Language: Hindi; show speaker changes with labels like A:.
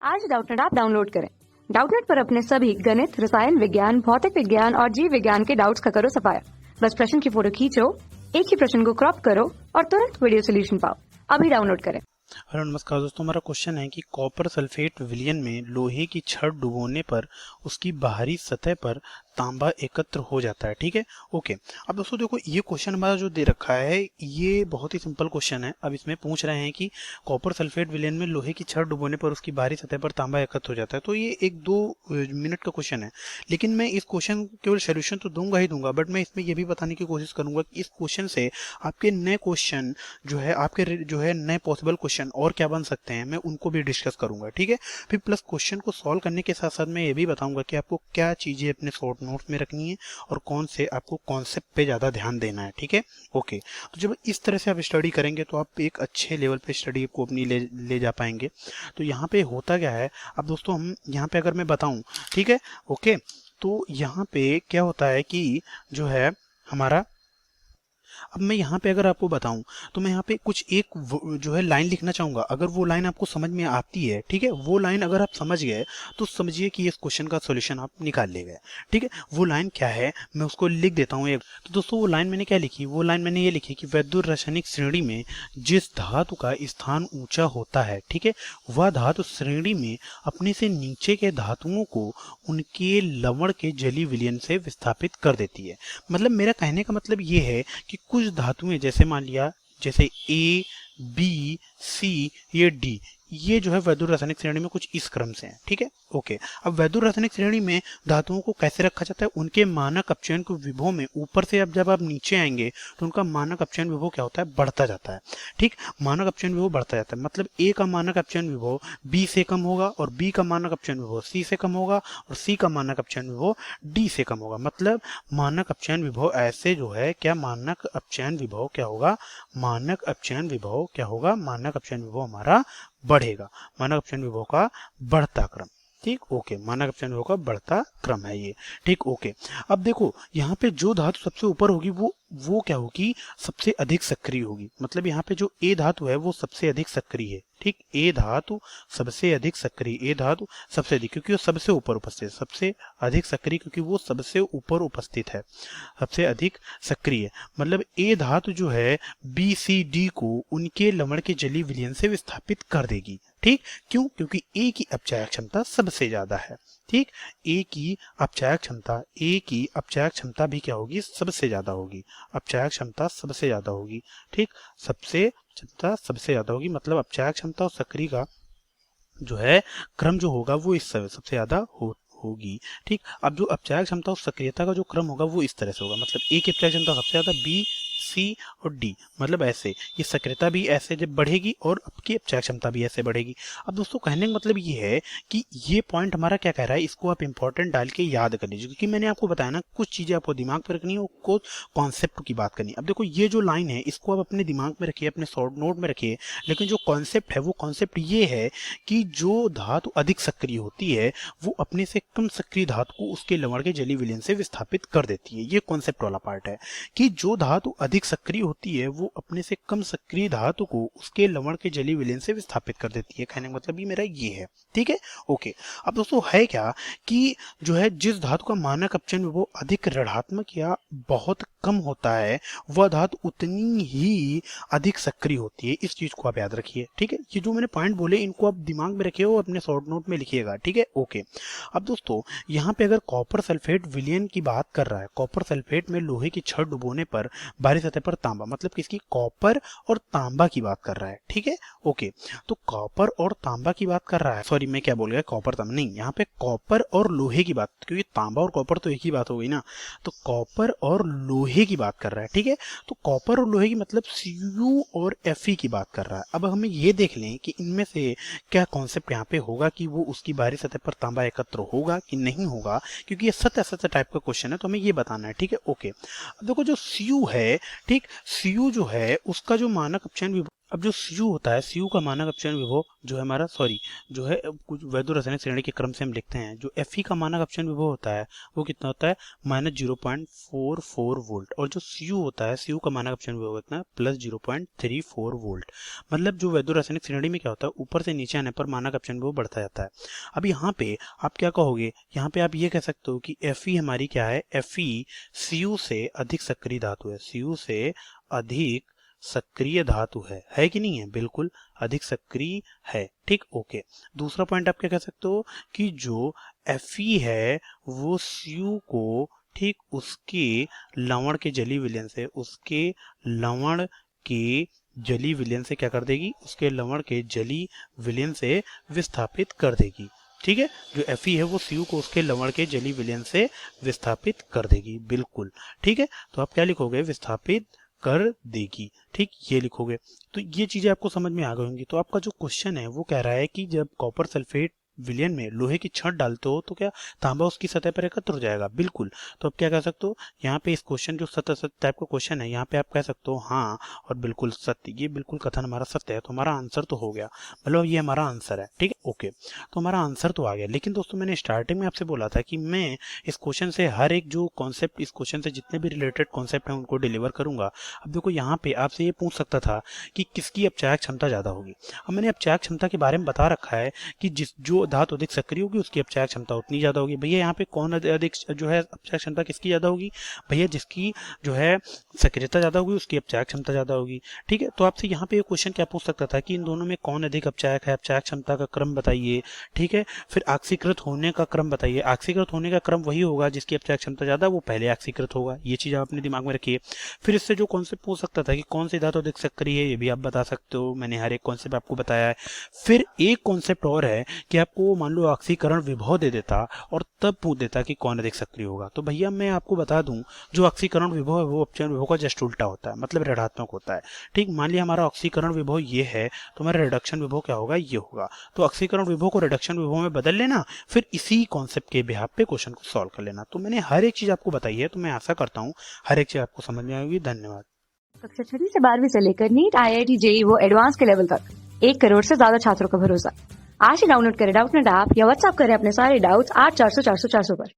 A: आज डाउटनेट ऐप डाउनलोड करें। डाउटनेट पर अपने सभी गणित, रसायन विज्ञान, भौतिक विज्ञान और जीव विज्ञान के डाउट्स का करो सफाया। बस प्रश्न की फोटो खींचो, एक ही प्रश्न को क्रॉप करो और तुरंत वीडियो सोल्यूशन पाओ। अभी डाउनलोड करें।
B: हेलो नमस्कार दोस्तों, हमारा क्वेश्चन है कि कॉपर सल्फेट विलयन में लोहे की छड़ डुबोने पर उसकी बाहरी सतह पर तांबा एकत्र हो जाता है। ठीक है, ओके। अब दोस्तों देखो, ये क्वेश्चन हमारा जो दे रखा है ये बहुत ही सिंपल क्वेश्चन है। अब इसमें पूछ रहे हैं कि कॉपर सल्फेट विलयन में लोहे की छड़ डुबोने पर उसकी बाहरी सतह पर तांबा एकत्र हो जाता है। तो ये 1-2 मिनट का क्वेश्चन है, लेकिन मैं इस क्वेश्चन को केवल सोल्यूशन तो दूंगा ही दूंगा, बट मैं इसमें यह भी बताने की कोशिश करूंगा कि इस क्वेश्चन से आपके नए क्वेश्चन जो है नए पॉसिबल क्वेश्चन और क्या बन सकते हैं, मैं उनको भी डिस्कस करूंगा। ठीक है, फिर प्लस क्वेश्चन को सॉल्व करने के साथ साथ मैं ये भी बताऊंगा कि आपको क्या चीजें अपने शॉर्ट नोट्स में रखनी है और कौन से आपको कॉन्सेप्ट पे ज्यादा ध्यान देना है। ठीक है, ओके। तो जब इस तरह से आप स्टडी करेंगे तो आप एक अच्छे लेवल पे स्टडी को अपनी ले जा पाएंगे। तो यहाँ पे होता क्या है, अब दोस्तों हम यहाँ पे अगर मैं बताऊं, ठीक है, ओके, तो यहाँ पे क्या होता है कि जो है हमारा, अब मैं यहाँ पे अगर आपको बताऊं तो मैं यहाँ पे कुछ एक जो है लाइन लिखना चाहूंगा। अगर वो लाइन आपको समझ में आती है, ठीक है, वो लाइन अगर आप समझ गए तो समझिए कि इस क्वेश्चन का सॉल्यूशन आप निकाल ले गए। ठीक है, वो लाइन क्या है मैं उसको लिख देता हूँ एक। तो दोस्तों वो लाइन मैंने क्या लिखी, वो लाइन मैंने ये लिखी कि वैद्युत रासायनिक श्रेणी में जिस धातु का स्थान ऊंचा होता है, ठीक है, वह धातु श्रेणी में अपने से नीचे के धातुओं को उनके लवण के जलीय विलयन से विस्थापित कर देती है। मतलब मेरा कहने का मतलब ये है कि कुछ धातुएं, जैसे मान लिया जैसे ए, बी, सी, ये डी, ये जो है वैद्युत रासायनिक श्रेणी में कुछ इस क्रम से है। ठीक है, ओके। अब वैद्युत रासायनिक श्रेणी में धातुओं को कैसे रखा जाता है, उनके मानक अपचयन के विभव में ऊपर से अब जब आप नीचे आएंगे तो उनका मानक अपचयन विभव क्या होता है, बढ़ता जाता है। ठीक, मानक अपचयन विभव बढ़ता जाता है, मतलब ए का मानक अपचयन विभव बी से कम होगा और बी का मानक अपचयन विभव सी से कम होगा और सी का मानक अपचयन विभव डी से कम होगा। मतलब मानक अपचयन विभव ऐसे जो है क्या, मानक अपचयन विभव क्या होगा, मानक अपचयन विभव क्या होगा, मानक अपचयन विभव हमारा बढ़ेगा। मानक अपचयन विभव का बढ़ता क्रम। ठीक, ओके, मानक अपचयन विभव का बढ़ता क्रम है ये। ठीक, ओके। अब देखो यहाँ पे जो धातु सबसे ऊपर होगी वो क्या होगी, सबसे अधिक सक्रिय होगी। मतलब यहाँ पे जो ए धातु है वो सबसे अधिक सक्रिय है। ठीक, ए धातु सबसे अधिक सक्रिय, ए धातु सबसे अधिक, क्योंकि वो सबसे ऊपर उपस्थित है, सबसे अधिक सक्रिय क्योंकि वो सबसे ऊपर उपस्थित है, सबसे अधिक सक्रिय। मतलब ए धातु जो है बी सी डी को उनके लवण के जलीय विलयन से विस्थापित कर देगी। ठीक, क्यों, क्योंकि ए की अपचायक क्षमता सबसे ज्यादा है। ठीक, ए की अपचायक क्षमता भी क्या होगी, सबसे ज्यादा होगी, अपचायक क्षमता सबसे ज्यादा होगी। ठीक, सबसे ज्यादा होगी, मतलब अपचायक क्षमता और सक्रिय का जो है क्रम जो होगा वो इस सबसे ज्यादा होगी। ठीक, अब जो अपचायक क्षमता और सक्रियता का जो क्रम होगा वो इस तरह से होगा, मतलब ए की अपचायक क्षमता सबसे ज्यादा, बी, सी और डी, मतलब ऐसे ये सक्रियता भी ऐसे जब बढ़ेगी और आपकी अपचायक क्षमता भी ऐसे बढ़ेगी। अब दोस्तों कहने का मतलब ये है कि ये पॉइंट हमारा क्या कह रहा है, इसको आप इंपॉर्टेंट डाल के याद कर लीजिए, क्योंकि मैंने आपको बताया ना कुछ चीजें आपको दिमाग पर रखनी है और कॉन्सेप्ट की बात करनी है। अब देखो ये जो लाइन है इसको आप अपने दिमाग में रखिए, अपने शॉर्ट नोट में रखिए, लेकिन जो कॉन्सेप्ट है वो कॉन्सेप्ट ये है कि जो धातु अधिक सक्रिय होती है वो अपने से कम सक्रिय धातु को उसके लवण के जलीय विलयन से विस्थापित कर देती है। ये कॉन्सेप्ट वाला पार्ट है कि जो धातु अधिक सक्रिय होती है वो अपने से कम सक्रिय धातु को उसके लवण के जलीय विलयन से विस्थापित कर देती है। कहने का मतलब ये मेरा ये है। ठीक है, ओके। अब दोस्तों है क्या कि जो है जिस धातु का मानक अपचयन विभव अधिक ऋणात्मक या बहुत कम होता है वह धातु उतनी ही अधिक सक्रिय होती है। इस चीज को आप याद रखिए। ठीक है, ये जो मैंने पॉइंट बोले इनको आप दिमाग में रखिए और अपने शॉर्ट नोट में लिखिएगा। ठीक है, ओके। अब दोस्तों यहाँ पे अगर कॉपर सल्फेट विलयन की बात कर रहा है, कॉपर सल्फेट में लोहे की छड़ डुबोने पर बाहरी सतह पर तांबा, मतलब किसकी, कॉपर और तांबा की बात कर रहा है। ठीक है, ओके। तो कॉपर और तांबा की बात कर रहा है, सॉरी मैं क्या बोल गया, कॉपर तांबा नहीं, यहाँ पे कॉपर और लोहे की बात, क्योंकि तांबा और कॉपर तो एक ही बात हो गई ना, तो कॉपर और लोहे की बात कर रहा है। ठीक है, तो कॉपर और लोहे की मतलब Cu और Fe की बात कर रहा है। अब हमें ये देख लें कि इनमें से क्या कॉन्सेप्ट यहाँ पे होगा कि वो उसकी बाहरी सतह पर तांबा एकत्र होगा कि नहीं होगा, क्योंकि ये सत्य टाइप का क्वेश्चन है तो हमें ये बताना है। ठीक है, ओके। अब देखो जो Cu है, ठीक, Cu जो है उसका जो मानक अपचयन विभव अब जो Cu होता है, Cu का मानक अपचयन विभव जो है हमारा जो है कुछ वैद्युत रासायनिक श्रेणी के क्रम से हम लिखते हैं। जो Fe का मानक अपचयन विभव होता है वो कितना होता है -0.44 वोल्ट, और जो Cu होता है, Cu का मानक अपचयन विभव कितना है +0.34 वोल्ट। मतलब जो वैद्युत रासायनिक श्रेणी में क्या होता है, ऊपर से नीचे आने पर मानक अपचयन विभव बढ़ता जाता है। अब यहाँ पे आप क्या कहोगे, यहाँ पे आप ये कह सकते हो कि Fe हमारी क्या है, Fe Cu से अधिक सक्रिय धातु है, Cu से अधिक सक्रिय धातु है कि नहीं है, बिल्कुल अधिक सक्रिय है, ठीक, ओके। दूसरा पॉइंट आप क्या कह सकते हो कि जो Fe है वो Cu को, ठीक, उसके लवण के जलीय विलयन से, उसके लवण के जलीय विलयन से क्या कर देगी, उसके लवण के जलीय विलयन से विस्थापित कर देगी, ठीक है। जो Fe है वो Cu को उसके लवण के जलीय विलयन से विस्थापित कर देगी, बिल्कुल, ठीक है। तो आप क्या लिखोगे, विस्थापित कर देगी, ठीक, ये लिखोगे। तो ये चीजें आपको समझ में आ गई होंगी। तो आपका जो क्वेश्चन है वो कह रहा है कि जब कॉपर सल्फेट विलयन में लोहे की छड़ डालते हो तो क्या तांबा उसकी सतह पर एकत्र हो जाएगा, बिल्कुल। तो आप क्या कह सकते हो, यहाँ पे इस क्वेश्चन जो सत्य सत्य टाइप का क्वेश्चन है, यहाँ पे आप कह सकते हो हाँ और बिल्कुल सत्य, ये बिल्कुल कथन हमारा सत्य है। तो हमारा आंसर तो हो गया, मतलब ये हमारा आंसर है, ठीक है, ओके। तो हमारा आंसर तो आ गया। लेकिन दोस्तों मैंने स्टार्टिंग में आपसे बोला था कि मैं इस क्वेश्चन से हर एक जो कॉन्सेप्ट, इस क्वेश्चन से जितने भी रिलेटेड कॉन्सेप्ट हैं उनको डिलीवर करूंगा। अब देखो यहाँ पे आपसे ये पूछ सकता था कि किसकी अपचायक क्षमता ज्यादा होगी। अब मैंने अपचायक क्षमता के बारे में बता रखा है कि जो धातु अधिक सक्रिय होगी उसकी अपचायक क्षमता उतनी ज्यादा होगी। भैया यहाँ पे कौन अधिक जो है अपचायक क्षमता किसकी ज्यादा होगी, भैया जिसकी जो है सक्रियता ज्यादा होगी उसकी अपचायक क्षमता ज्यादा होगी, ठीक है। तो आपसे यहाँ पे क्वेश्चन क्या पूछ सकता था कि इन दोनों में कौन अधिक अपचायक है, अपचायक क्षमता का क्रम बताइए, ठीक है। फिर ऑक्सीकृत होने का क्रम बताइए। ऑक्सीकृत होने का क्रम वही होगा जिसकी अपचायक क्षमता ज्यादा, वो पहले ऑक्सीकृत होगा। ये चीज आप अपने दिमाग में रखिए। फिर इससे जो कॉन्सेप्ट पूछ सकता था कि कौन सी धातु अधिक सक्रिय है, ये भी आप बता सकते हो। मैंने हर एक कॉन्सेप्ट आपको बताया है। फिर एक कॉन्सेप्ट और है कि आपको मान लो ऑक्सीकरण विभव दे देता और तब पूछ देता कि कौन अधिक सक्रिय होगा। तो भैया मैं आपको बता दूं, जो ऑक्सीकरण विभव है वो अपचयन विभव का जस्ट उल्टा होता है, मतलब ऋणात्मक होता है, ठीक। मान लिया हमारा ऑक्सीकरण विभव ये है तो हमारा रिडक्शन विभव क्या होगा, ये होगा। तो ऑक्सीकरण विभव को रिडक्शन विभव में बदल लेना, फिर इसी कॉन्सेप्ट के बिहाफ पे क्वेश्चन को सॉल्व कर लेना। तो मैंने हर एक चीज आपको बताई है, तो मैं आशा करता हूँ हर एक चीज आपको समझ में आएगी। धन्यवाद।
A: कक्षा 6 से 12वीं से लेकर नीट, IIT, JEE वो एडवांस के लेवल तक 1 करोड़ से ज्यादा छात्रों का भरोसा। आज ही डाउनलोड करें डाउटनेट ऐप या व्हाट्सएप करें अपने सारे डाउट्स 8400 400 400 पर।